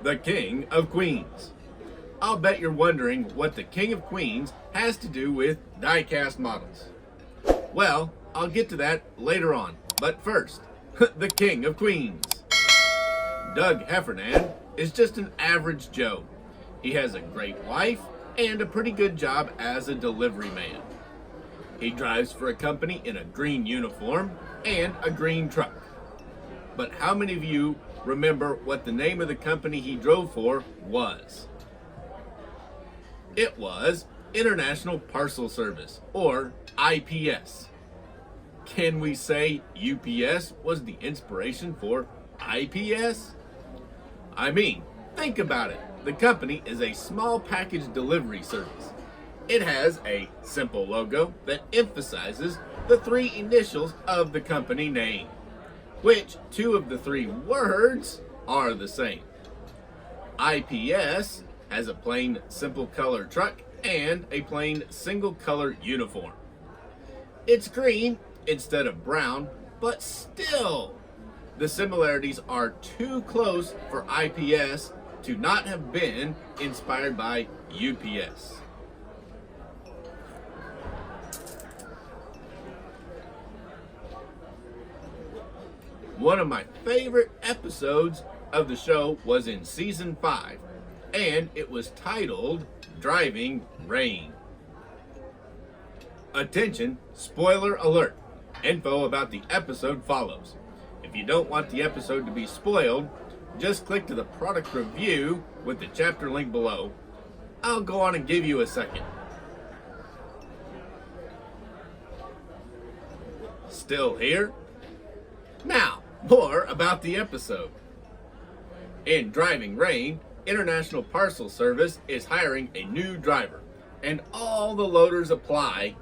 the King of Queens. I'll bet you're wondering what the King of Queens has to do with diecast models. Well, I'll get to that later on, but first, the King of Queens. Doug Heffernan is just an average Joe. He has a great wife and a pretty good job as a delivery man. He drives for a company in a green uniform and a green truck. But how many of you remember what the name of the company he drove for was? It was International Parcel Service, or IPS. Can we say UPS was the inspiration for IPS? I mean, think about it. The company is a small package delivery service. It has a simple logo that emphasizes the three initials of the company name, which two of the three words are the same. IPS has a plain simple color truck and a plain single color uniform. It's green instead of brown, but still, the similarities are too close for IPS to not have been inspired by UPS. One of my favorite episodes of the show was in season 5, and it was titled Driving Rain. Attention, spoiler alert. Info about the episode follows. If you don't want the episode to be spoiled, just click to the product review with the chapter link below. I'll go on and give you a second. Still here? Now, more about the episode. In Driving Rain, International Parcel Service is hiring a new driver, and all the loaders apply,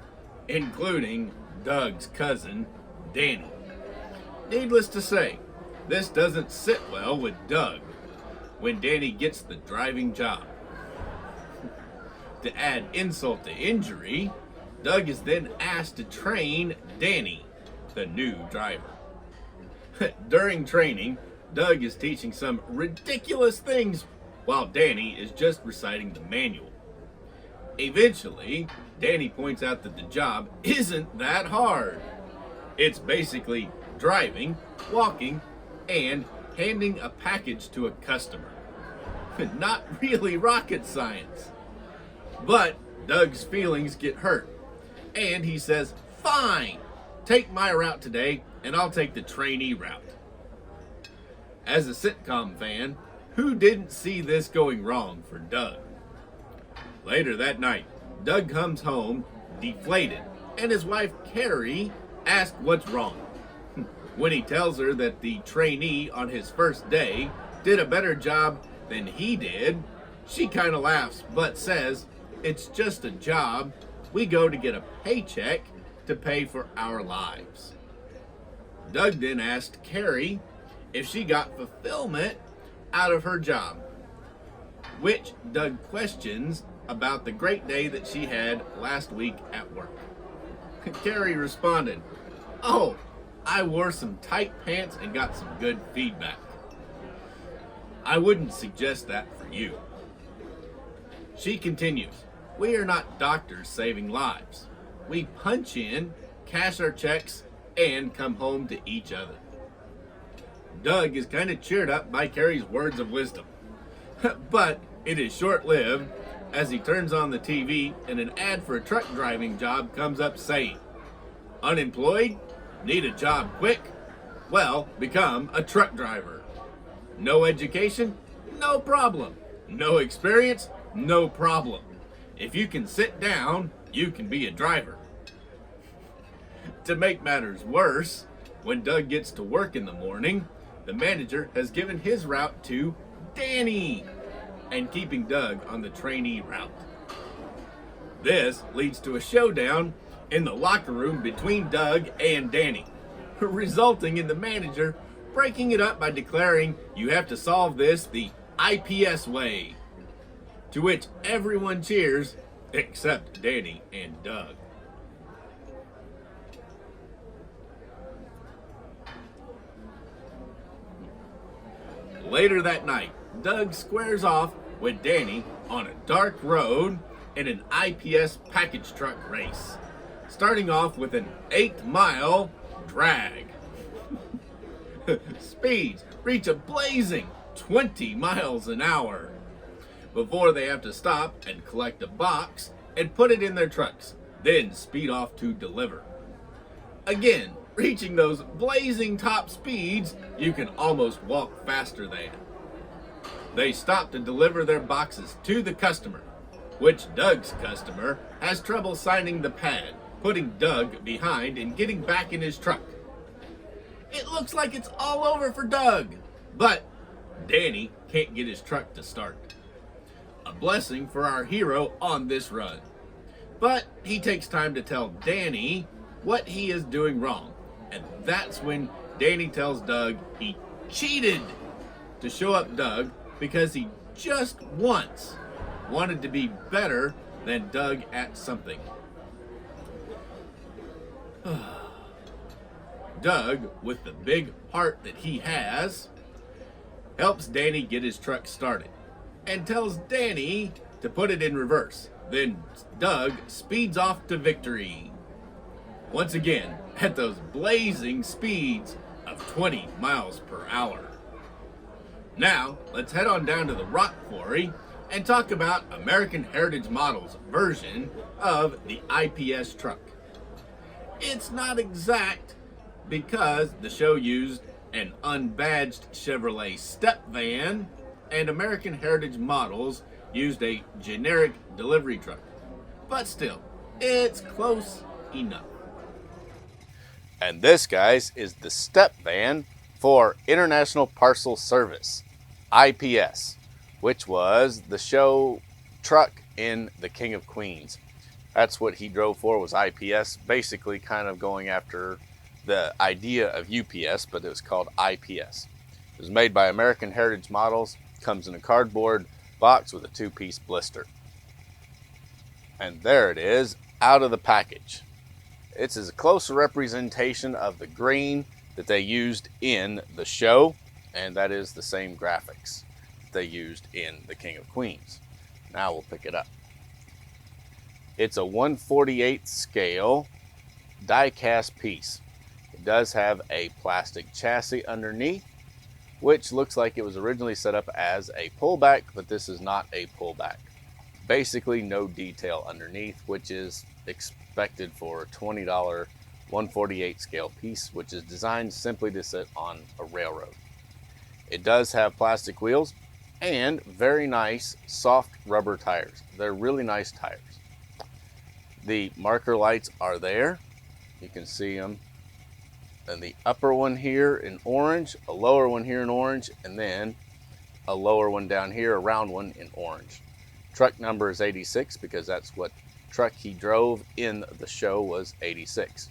including Doug's cousin, Danny. Needless to say, this doesn't sit well with Doug when Danny gets the driving job. To add insult to injury, Doug is then asked to train Danny, the new driver. During training, Doug is teaching some ridiculous things while Danny is just reciting the manual. Eventually, Danny points out that the job isn't that hard. It's basically driving, walking, and handing a package to a customer. Not really rocket science. But Doug's feelings get hurt, and he says, "Fine, take my route today, and I'll take the trainee route." As a sitcom fan, who didn't see this going wrong for Doug? Later that night, Doug comes home deflated, and his wife Carrie asks what's wrong. When he tells her that the trainee on his first day did a better job than he did, she kind of laughs but says, "It's just a job. We go to get a paycheck to pay for our lives." Doug then asked Carrie if she got fulfillment out of her job, which Doug questions about the great day that she had last week at work. Carrie responded, "Oh, I wore some tight pants and got some good feedback." I wouldn't suggest that for you. She continues, "We are not doctors saving lives. We punch in, cash our checks, and come home to each other." Doug is kind of cheered up by Carrie's words of wisdom. But it is short-lived as he turns on the TV and an ad for a truck driving job comes up saying, "Unemployed? Need a job quick? Well, become a truck driver. No education? No problem. No experience? No problem. If you can sit down, you can be a driver." To make matters worse, when Doug gets to work in the morning, the manager has given his route to Danny and keeping Doug on the trainee route. This leads to a showdown in the locker room between Doug and Danny, resulting in the manager breaking it up by declaring you have to solve this the IPS way, to which everyone cheers except Danny and Doug. Later that night, Doug squares off with Danny on a dark road in an IPS package truck race, starting off with an 8-mile drag. Speeds reach a blazing 20 miles an hour before they have to stop and collect a box and put it in their trucks, then speed off to deliver. Again, reaching those blazing top speeds you can almost walk faster than. They stop to deliver their boxes to the customer, which Doug's customer has trouble signing the pad, putting Doug behind and getting back in his truck. It looks like it's all over for Doug, but Danny can't get his truck to start. A blessing for our hero on this run. But he takes time to tell Danny what he is doing wrong, and that's when Danny tells Doug he cheated to show up Doug because he just once wanted to be better than Doug at something. Doug, with the big heart that he has, helps Danny get his truck started and tells Danny to put it in reverse. Then Doug speeds off to victory. Once again, at those blazing speeds of 20 miles per hour. Now, let's head on down to the rock quarry and talk about American Heritage Models' version of the IPS truck. It's not exact because the show used an unbadged Chevrolet step van and American Heritage Models used a generic delivery truck. But still, it's close enough. And this, guys, is the step van for International Parcel Service, IPS, which was the show truck in The King of Queens. That's what he drove for, was IPS, basically kind of going after the idea of UPS, but it was called IPS. It was made by American Heritage Models, comes in a cardboard box with a 2-piece blister. And there it is, out of the package. It's as close a representation of the green that they used in the show, and that is the same graphics they used in The King of Queens. Now we'll pick it up. It's a 1/48 scale die-cast piece. It does have a plastic chassis underneath, which looks like it was originally set up as a pullback, but this is not a pullback. Basically no detail underneath, which is expected for a $20 1/48 scale piece, which is designed simply to sit on a railroad. It does have plastic wheels and very nice soft rubber tires. They're really nice tires. The marker lights are there. You can see them. And the upper one here in orange, a lower one here in orange, and then a lower one down here, a round one in orange. Truck number is 86 because that's what truck he drove in the show, was 86.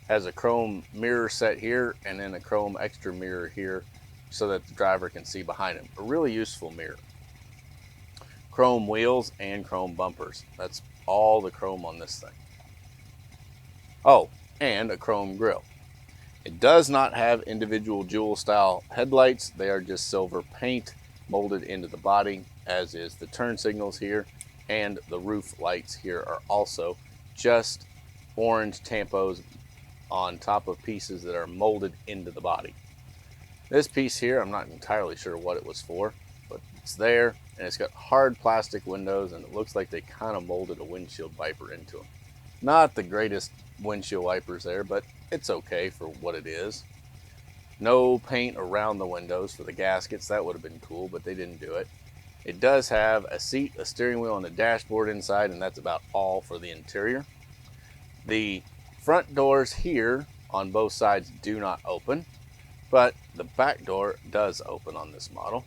Has a chrome mirror set here and then a chrome extra mirror here so that the driver can see behind him. A really useful mirror. Chrome wheels and chrome bumpers. That's all the chrome on this thing. Oh, and a chrome grille. It does not have individual jewel style headlights. They are just silver paint molded into the body, as is the turn signals here, and the roof lights here are also just orange tampos on top of pieces that are molded into the body. This piece here, I'm not entirely sure what it was for, but it's there, and it's got hard plastic windows, and it looks like they kind of molded a windshield wiper into them. Not the greatest windshield wipers there, but it's okay for what it is. No paint around the windows for the gaskets. That would have been cool, but they didn't do it. It does have a seat, a steering wheel, and a dashboard inside, and that's about all for the interior. The front doors here on both sides do not open, but the back door does open on this model.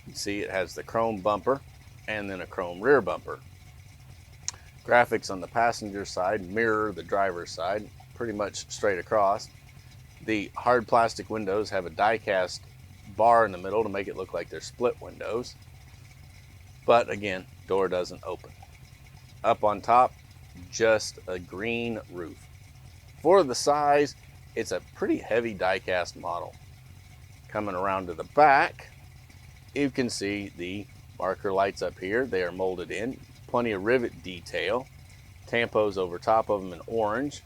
You see it has the chrome bumper and then a chrome rear bumper. Graphics on the passenger side mirror the driver's side, pretty much straight across. The hard plastic windows have a die-cast bar in the middle to make it look like they're split windows. But again, door doesn't open. Up on top, just a green roof. For the size, it's a pretty heavy die-cast model. Coming around to the back, You can see the marker lights up here. They are molded in. Plenty of rivet detail. Tampos over top of them in orange,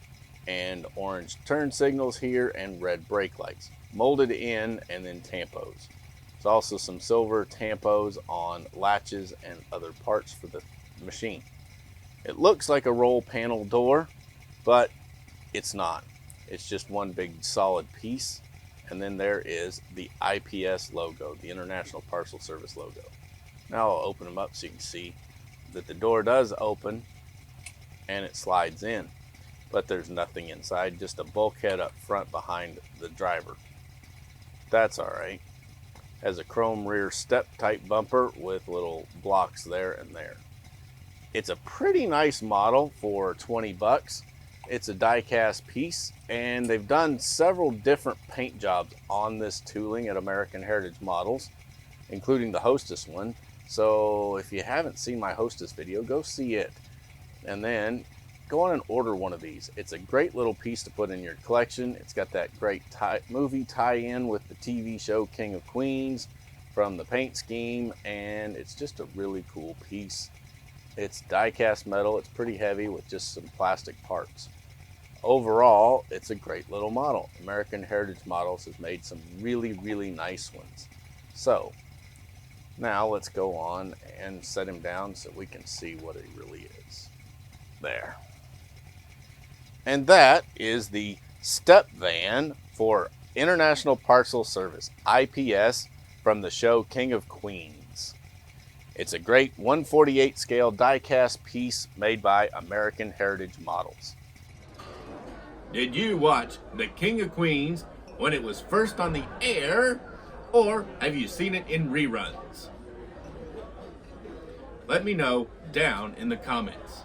and orange turn signals here and red brake lights. Molded in and then tampos. There's also some silver tampos on latches and other parts for the machine. It looks like a roll panel door, but it's not. It's just one big solid piece. And then there is the IPS logo, the International Parcel Service logo. Now I'll open them up so you can see that the door does open and it slides in, but there's nothing inside, just a bulkhead up front behind the driver. That's all right. Has a chrome rear step type bumper with little blocks there and there. It's a pretty nice model for 20 bucks. It's a die-cast piece, and they've done several different paint jobs on this tooling at American Heritage Models, including the Hostess one. So if you haven't seen my Hostess video, go see it. And then go on and order one of these. It's a great little piece to put in your collection. It's got that great movie tie-in with the TV show King of Queens from the paint scheme, and it's just a really cool piece. It's die-cast metal. It's pretty heavy with just some plastic parts. Overall, it's a great little model. American Heritage Models has made some really, really nice ones. So now let's go on and set him down so we can see what he really is. There. And that is the step van for International Parcel Service, IPS, from the show King of Queens. It's a great 1/48 scale die-cast piece made by American Heritage Models. Did you watch The King of Queens when it was first on the air, or have you seen it in reruns? Let me know down in the comments.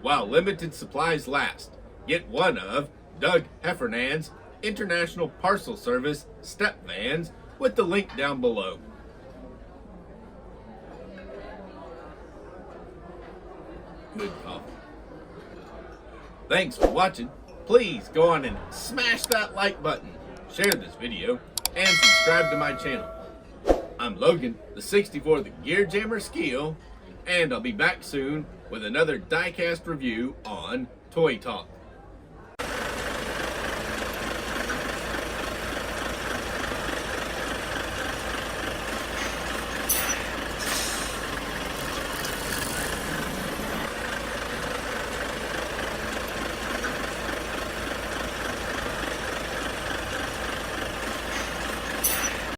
While limited supplies last, get one of Doug Heffernan's International Parcel Service step vans with the link down below. Good coffee. Thanks for watching. Please go on and smash that like button, share this video, and subscribe to my channel. I'm Logan, the 64th Gear Jammer Skeele, and I'll be back soon with another diecast review on Toy Talk.